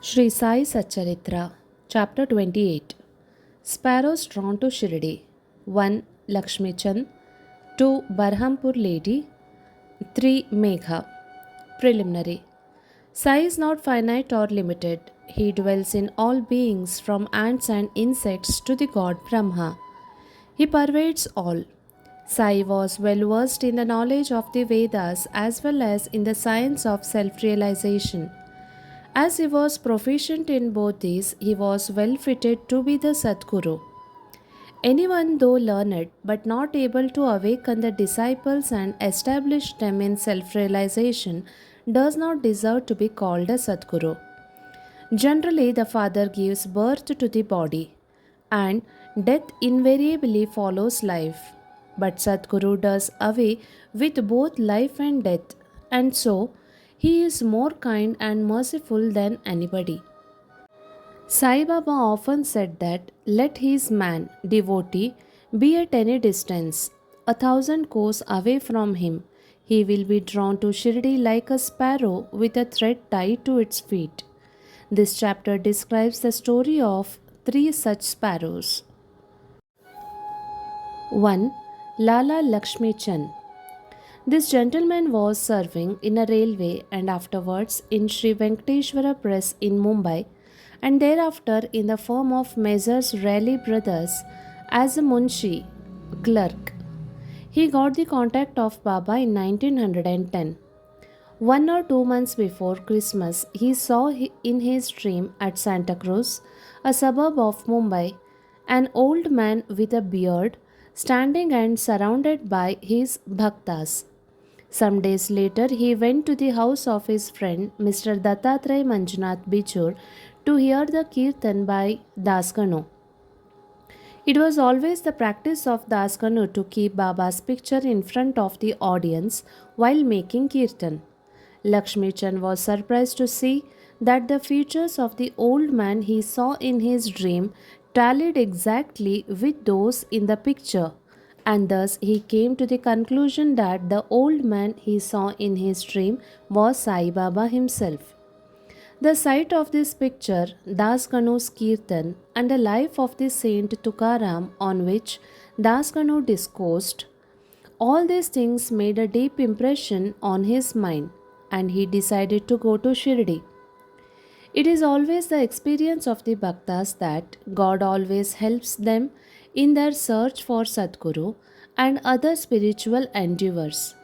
Shri Sai Satcharitra, Chapter 28. Sparrows drawn to Shirdi. 1. Lakhshmichand. 2. Burhanpore lady. 3. Megha. Preliminary. Sai is not finite or limited. He dwells in all beings from ants and insects to the god Brahma. He pervades all. Sai was well versed in the knowledge of the Vedas as well as in the science of self realization. As he was proficient in both these, he was well fitted to be the Sadguru. Anyone, though learned but not able to awaken the disciples and establish them in self realization, does not deserve to be called a Sadguru. Generally, the Father gives birth to the body, and death invariably follows life. But Sadguru does away with both life and death, and so he is more kind and merciful than anybody. Sai Baba often said that let his man, devotee, be at any distance, 1,000 kos away from him, he will be drawn to Shirdi like a sparrow with a thread tied to its feet. This chapter describes the story of three such sparrows. 1. Lala Lakhshmichand. This gentleman was serving in a railway and afterwards in Sri Venkateshwara Press in Mumbai, and thereafter in the firm of Messrs. Raleigh Brothers as a Munshi clerk. He got the contact of Baba in 1910. 1 or 2 months before Christmas, he saw in his dream at Santa Cruz, a suburb of Mumbai, an old man with a beard standing and surrounded by his bhaktas. Some days later, he went to the house of his friend Mr. Dattatreya Manjunath Bichur to hear the kirtan by Dasganu. It was always the practice of Dasganu to keep Baba's picture in front of the audience while making kirtan. Lakhshmichand was surprised to see that the features of the old man he saw in his dream tallied exactly with those in the picture, and thus he came to the conclusion that the old man he saw in his dream was Sai Baba himself. The sight of this picture, Das Ganu's Kirtan, and the life of the saint Tukaram on which Das Ganu discoursed, all these things made a deep impression on his mind, and he decided to go to Shirdi. It is always the experience of the Bhaktas that God always helps them in their search for Sadguru and other spiritual endeavors.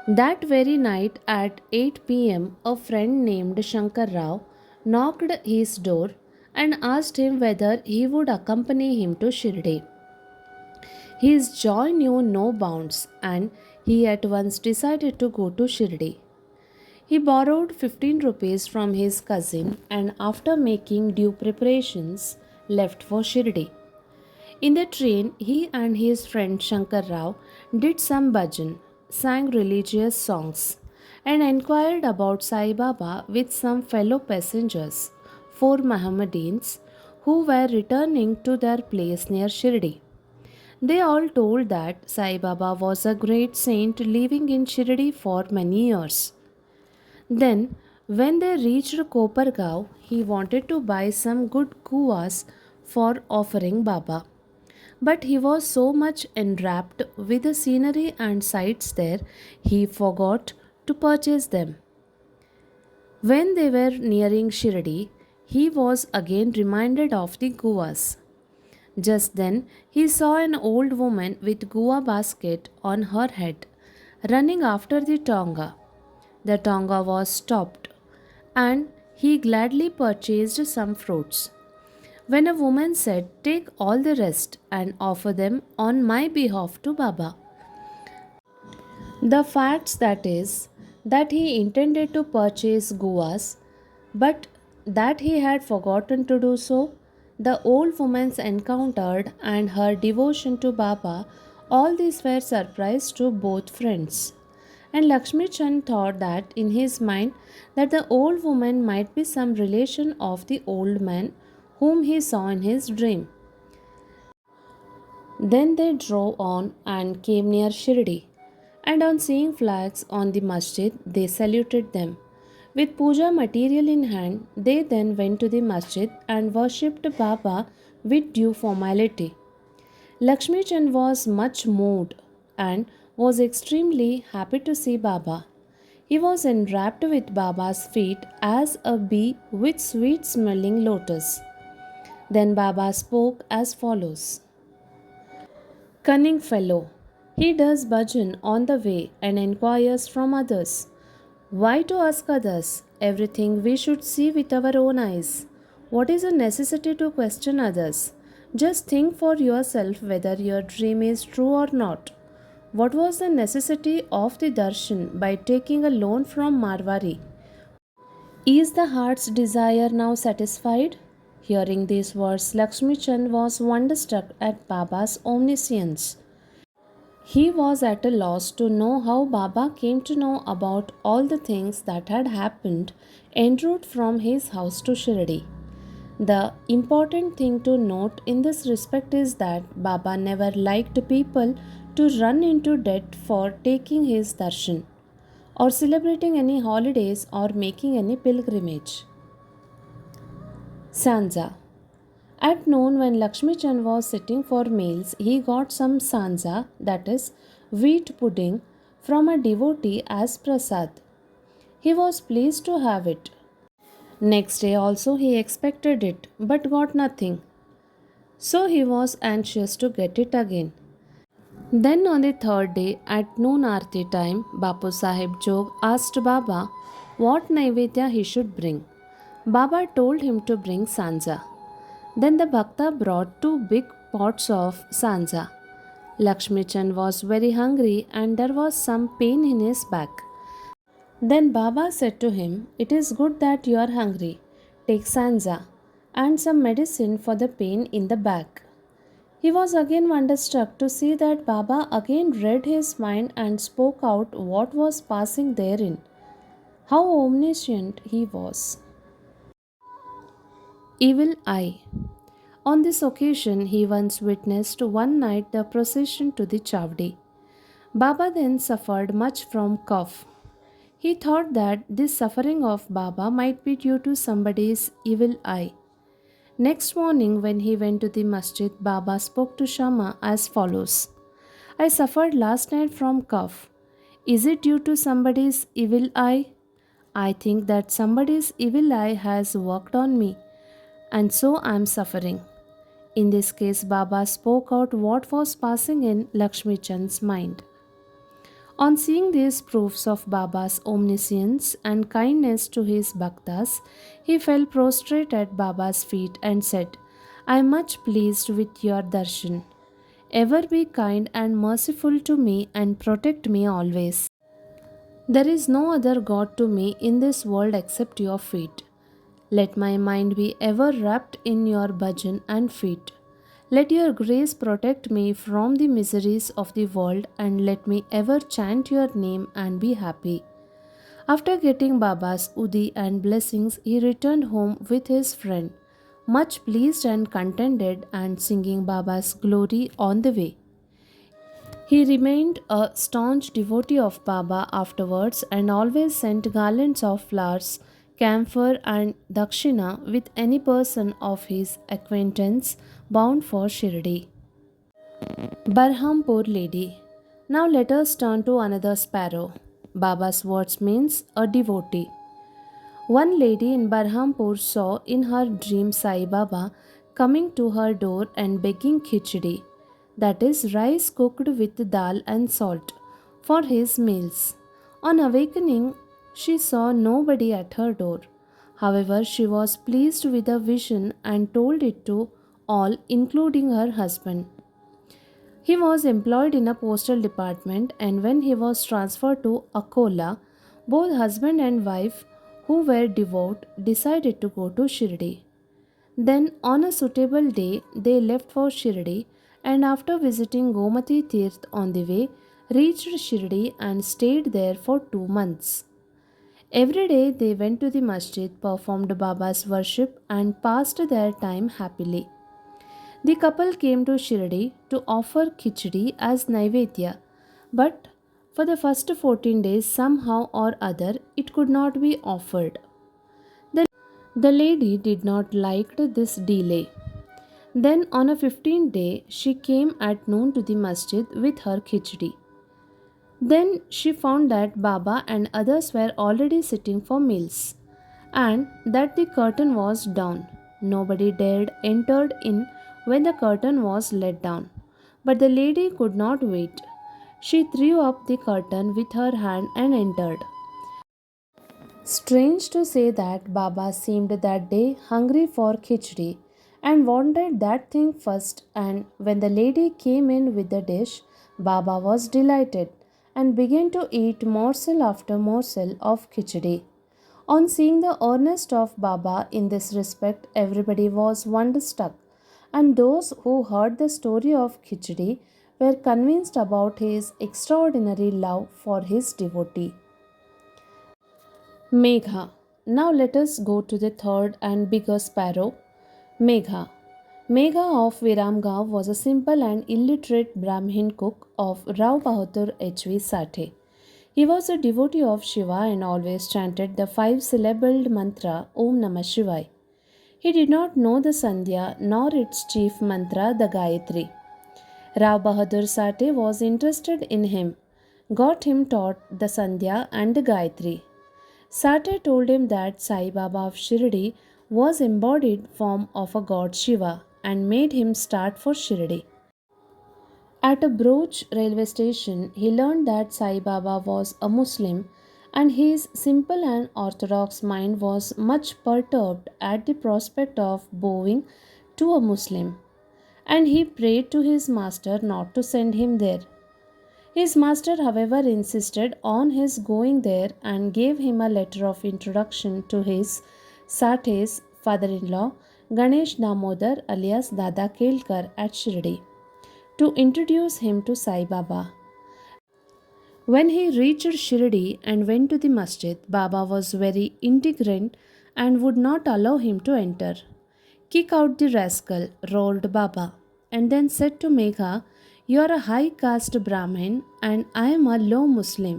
That very night at 8 p.m., a friend named Shankar Rao knocked his door and asked him whether he would accompany him to Shirdi. His joy knew no bounds and he at once decided to go to Shirdi. He borrowed 15 rupees from his cousin and after making due preparations left for Shirdi. In the train, he and his friend Shankar Rao did some bhajan, sang religious songs, and inquired about Sai Baba with some fellow passengers, 4 Mohammedans, who were returning to their place near Shirdi. They all told that Sai Baba was a great saint living in Shirdi for many years. Then, when they reached Kopargaon, he wanted to buy some good guas for offering Baba. But he was so much enwrapped with the scenery and sights there, he forgot to purchase them. When they were nearing Shirdi, he was again reminded of the guas. Just then, he saw an old woman with gua basket on her head, running after the tonga. The tonga was stopped, and he gladly purchased some fruits. When a woman said, "Take all the rest and offer them on my behalf to Baba." The facts that is, that he intended to purchase guas, but that he had forgotten to do so, the old woman's encountered and her devotion to Baba, all these were surprise to both friends. And Lakhshmichand thought that in his mind that the old woman might be some relation of the old man whom he saw in his dream. Then they drove on and came near Shirdi, and on seeing flags on the masjid, they saluted them. With puja material in hand, they then went to the masjid and worshipped Baba with due formality. Lakhshmichand was much moved and was extremely happy to see Baba. He was enwrapped with Baba's feet as a bee with sweet smelling lotus. Then Baba spoke as follows: Cunning fellow, he does bhajan on the way and inquires from others. Why to ask others? Everything we should see with our own eyes. What is the necessity to question others? Just think for yourself whether your dream is true or not. What was the necessity of the darshan by taking a loan from Marwari? Is the heart's desire now satisfied? Hearing these words, Lakhshmichand was wonderstruck at Baba's omniscience. He was at a loss to know how Baba came to know about all the things that had happened en route from his house to Shirdi. The important thing to note in this respect is that Baba never liked people to run into debt for taking his darshan, or celebrating any holidays or making any pilgrimage. Sanza. At noon, when Lakshmi Chand was sitting for meals, he got some sanza, that is, wheat pudding, from a devotee as prasad. He was pleased to have it. Next day also he expected it, but got nothing. So he was anxious to get it again. Then on the third day, at noon aarti time, Bapu Sahib Jog asked Baba what Naivedya he should bring. Baba told him to bring sanza. Then the Bhakta brought two big pots of sanza. Lakshmi Chand was very hungry and there was some pain in his back. Then Baba said to him, "It is good that you are hungry. Take sanza and some medicine for the pain in the back." He was again wonderstruck to see that Baba again read his mind and spoke out what was passing therein. How omniscient he was. Evil eye. On this occasion, he once witnessed one night the procession to the Chavdi. Baba then suffered much from cough. He thought that this suffering of Baba might be due to somebody's evil eye. Next morning, when he went to the masjid, Baba spoke to Shama as follows: I suffered last night from cough. Is it due to somebody's evil eye? I think that somebody's evil eye has worked on me, and so I am suffering. In this case, Baba spoke out what was passing in Lakshmi Chand's mind. On seeing these proofs of Baba's omniscience and kindness to his bhaktas, he fell prostrate at Baba's feet and said, I am much pleased with your darshan. Ever be kind and merciful to me and protect me always. There is no other God to me in this world except your feet. Let my mind be ever wrapped in your bhajan and feet. Let your grace protect me from the miseries of the world and let me ever chant your name and be happy. After getting Baba's udi and blessings, he returned home with his friend, much pleased and contented and singing Baba's glory on the way. He remained a staunch devotee of Baba afterwards and always sent garlands of flowers, camphor, and dakshina with any person of his acquaintance bound for Shirdi. Burhanpore lady. Now let us turn to another sparrow. Baba's words means a devotee. One lady in Burhanpore saw in her dream Sai Baba coming to her door and begging khichdi, that is rice cooked with dal and salt, for his meals. On awakening, she saw nobody at her door. However, she was pleased with the vision and told it to all, including her husband. He was employed in a postal department, and when he was transferred to Akola, both husband and wife, who were devout, decided to go to Shirdi. Then, on a suitable day, they left for Shirdi and, after visiting Gomati Tirth on the way, reached Shirdi and stayed there for 2 months. Every day they went to the masjid, performed Baba's worship, and passed their time happily. The couple came to Shirdi to offer khichdi as Naivedya, but For the first 14 days, somehow or other, it could not be offered. The, the lady did not like this delay. Then, on a 15th day, she came at noon to the masjid with her khichdi. Then she found that Baba and others were already sitting for meals, and that the curtain was down. Nobody dared enter in when the curtain was let down. But the lady could not wait. She threw up the curtain with her hand and entered. Strange to say that Baba seemed that day hungry for khichdi and wanted that thing first, and when the lady came in with the dish, Baba was delighted and began to eat morsel after morsel of khichdi. On seeing the earnest of Baba in this respect, everybody was wonderstruck, and those who heard the story of khichdi were convinced about his extraordinary love for his devotee. Megha. Now let us go to the third and bigger sparrow, Megha. Megha of Viramgaon was a simple and illiterate Brahmin cook of Rao Bahadur H.V. Sathe. He was a devotee of Shiva and always chanted the five-syllabled mantra Om Namah Shivaya. He did not know the Sandhya nor its chief mantra, the Gayatri. Rao Bahadur Sathe was interested in him, got him taught the Sandhya and the Gayatri. Sathe told him that Sai Baba of Shirdi was embodied form of a god Shiva and made him start for Shirdi. At a Broach railway station, he learned that Sai Baba was a Muslim and his simple and orthodox mind was much perturbed at the prospect of bowing to a Muslim, and he prayed to his master not to send him there. His master, however, insisted on his going there and gave him a letter of introduction to his Sathe's father-in-law, Ganesh Damodar alias Dada Kelkar at Shirdi, to introduce him to Sai Baba. When he reached Shirdi and went to the masjid, Baba was very indignant and would not allow him to enter. "Kick out the rascal," roared Baba, and then said to Megha, "You are a high caste Brahmin and I am a low Muslim.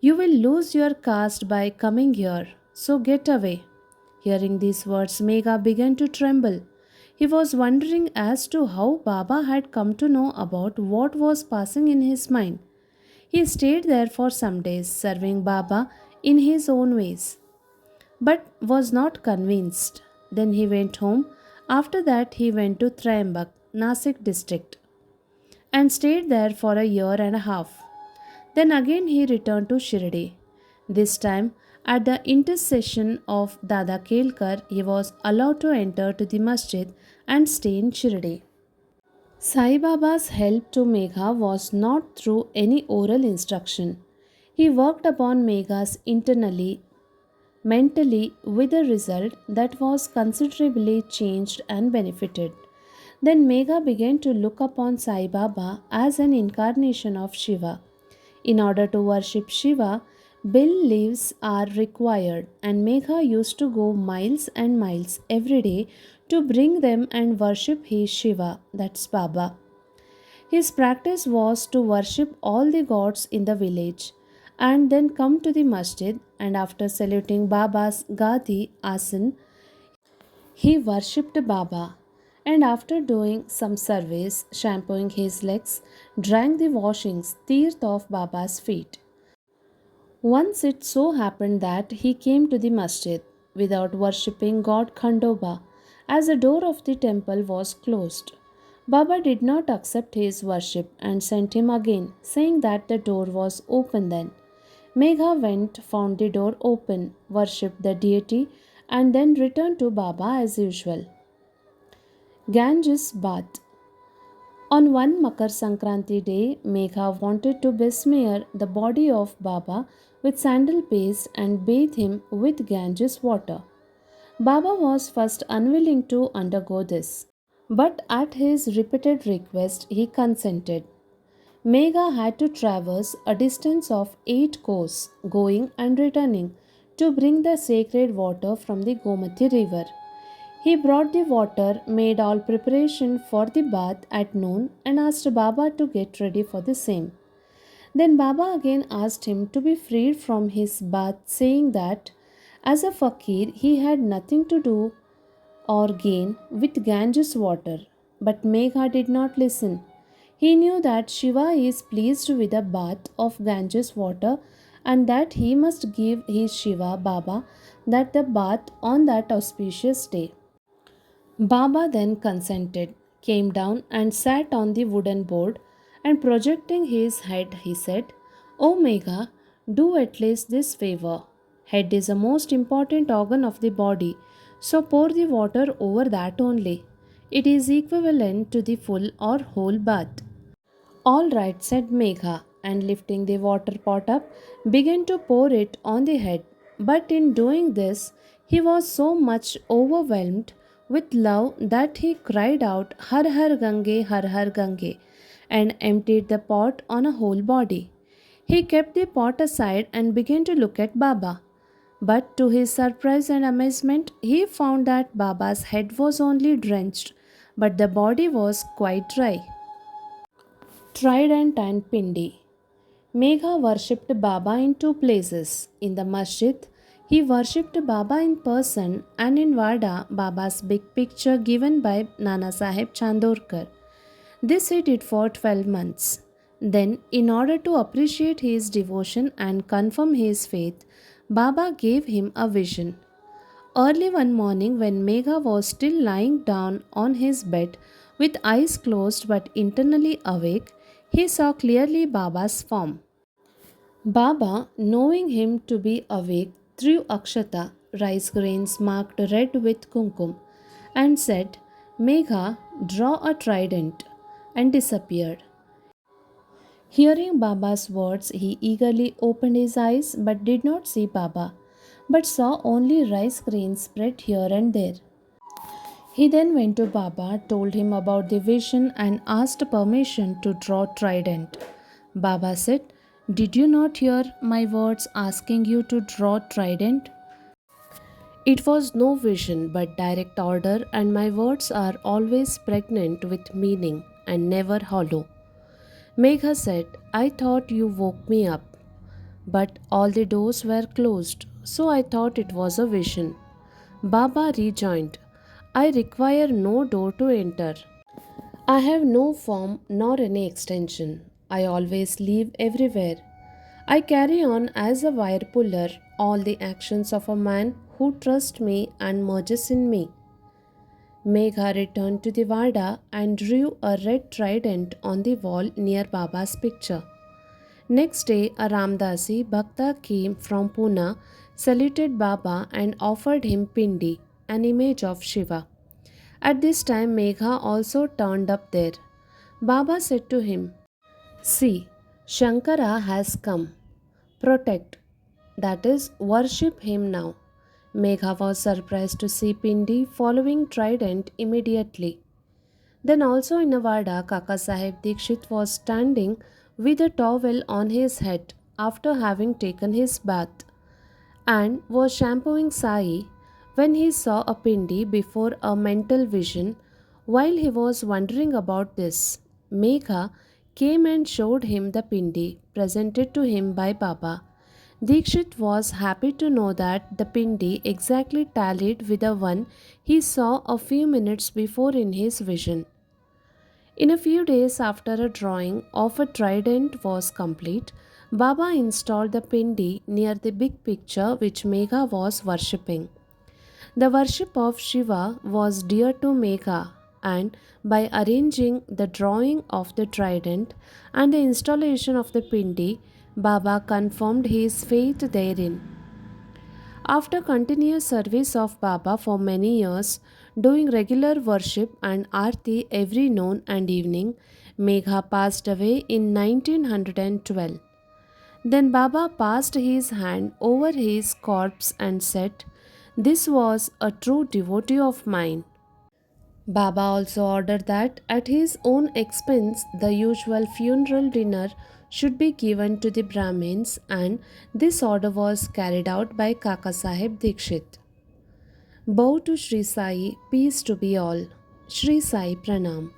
You will lose your caste by coming here, so get away." Hearing these words, Megha began to tremble. He was wondering as to how Baba had come to know about what was passing in his mind. He stayed there for some days, serving Baba in his own ways, but was not convinced. Then he went home. After that, he went to Trayambak, Nasik district, and stayed there for a year and a half. Then again he returned to Shirdi. This time, at the intercession of Dada Kelkar, he was allowed to enter to the masjid and stay in Shirdi. Sai Baba's help to Megha was not through any oral instruction. He worked upon Megha's internally, mentally, with a result that was considerably changed and benefited. Then Megha began to look upon Sai Baba as an incarnation of Shiva. In order to worship Shiva, bill leaves are required, and Megha used to go miles and miles every day to bring them and worship his Shiva, that's Baba. His practice was to worship all the gods in the village and then come to the masjid, and after saluting Baba's Gadi Asan, he worshipped Baba, and after doing some service, shampooing his legs, drank the washings, teeth of Baba's feet. Once it so happened that he came to the masjid without worshipping God Khandoba, as the door of the temple was closed. Baba did not accept his worship and sent him again, saying that the door was open then. Megha went, found the door open, worshipped the deity, and then returned to Baba as usual. Ganges Bath. On one Makar Sankranti day, Megha wanted to besmear the body of Baba with sandal paste and bathe him with Ganges water. Baba was first unwilling to undergo this, but at his repeated request he consented. Megha had to traverse a distance of 8 kos, going and returning, to bring the sacred water from the Gomati river. He brought the water, made all preparation for the bath at noon, and asked Baba to get ready for the same. Then Baba again asked him to be freed from his bath, saying that as a fakir he had nothing to do or gain with Ganges water. But Megha did not listen. He knew that Shiva is pleased with the bath of Ganges water and that he must give his Shiva Baba that the bath on that auspicious day. Baba then consented, came down and sat on the wooden board, and projecting his head, he said, "O Megha, do at least this favor. Head is the most important organ of the body, so pour the water over that only. It is equivalent to the full or whole bath." "All right," said Megha, and lifting the water pot up, began to pour it on the head. But in doing this, he was so much overwhelmed with love that he cried out, Har Har Gange, and emptied the pot on a whole body. He kept the pot aside and began to look at Baba. But to his surprise and amazement, he found that Baba's head was only drenched, but the body was quite dry. Trident and Pindi. Megha worshipped Baba in two places. In the masjid, he worshipped Baba in person, and in Vada, Baba's big picture given by Nana Sahib Chandorkar. This he did for 12 months. Then, in order to appreciate his devotion and confirm his faith, Baba gave him a vision. Early one morning, when Megha was still lying down on his bed with eyes closed but internally awake, he saw clearly Baba's form. Baba, knowing him to be awake, threw akshata, rice grains marked red with kumkum, and said, "Megha, draw a trident," and disappeared. Hearing Baba's words, he eagerly opened his eyes but did not see Baba, but saw only rice grains spread here and there. He then went to Baba, told him about the vision, and asked permission to draw trident. Baba said, "Did you not hear my words asking you to draw trident? It was no vision but direct order, and my words are always pregnant with meaning and never hollow." Megha said, "I thought you woke me up, but all the doors were closed, so I thought it was a vision." Baba rejoined, "I require no door to enter. I have no form nor any extension. I always live everywhere. I carry on as a wire puller all the actions of a man who trusts me and merges in me." Megha returned to the Vada and drew a red trident on the wall near Baba's picture. Next day, a Ramdasi Bhakta came from Pune, saluted Baba, and offered him Pindi, an image of Shiva. At this time, Megha also turned up there. Baba said to him, "See, Shankara has come. Protect, that is, worship him now." Megha was surprised to see Pindi following Trident immediately. Then also in Nevada, Kaka Sahib Dikshit was standing with a towel on his head after having taken his bath, and was shampooing Sai when he saw a Pindi before a mental vision. While he was wondering about this, Megha came and showed him the Pindi presented to him by Baba. Dikshit was happy to know that the Pindi exactly tallied with the one he saw a few minutes before in his vision. In a few days after a drawing of a trident was complete, Baba installed the Pindi near the big picture which Megha was worshipping. The worship of Shiva was dear to Megha, and by arranging the drawing of the trident and the installation of the Pindi, Baba confirmed his faith therein. After continuous service of Baba for many years, doing regular worship and arti every noon and evening, Megha passed away in 1912. Then Baba passed his hand over his corpse and said, "This was a true devotee of mine." Baba also ordered that at his own expense the usual funeral dinner should be given to the Brahmins, and this order was carried out by Kaka Sahib Dikshit. Bow to Shri Sai, peace to be all. Shri Sai Pranam.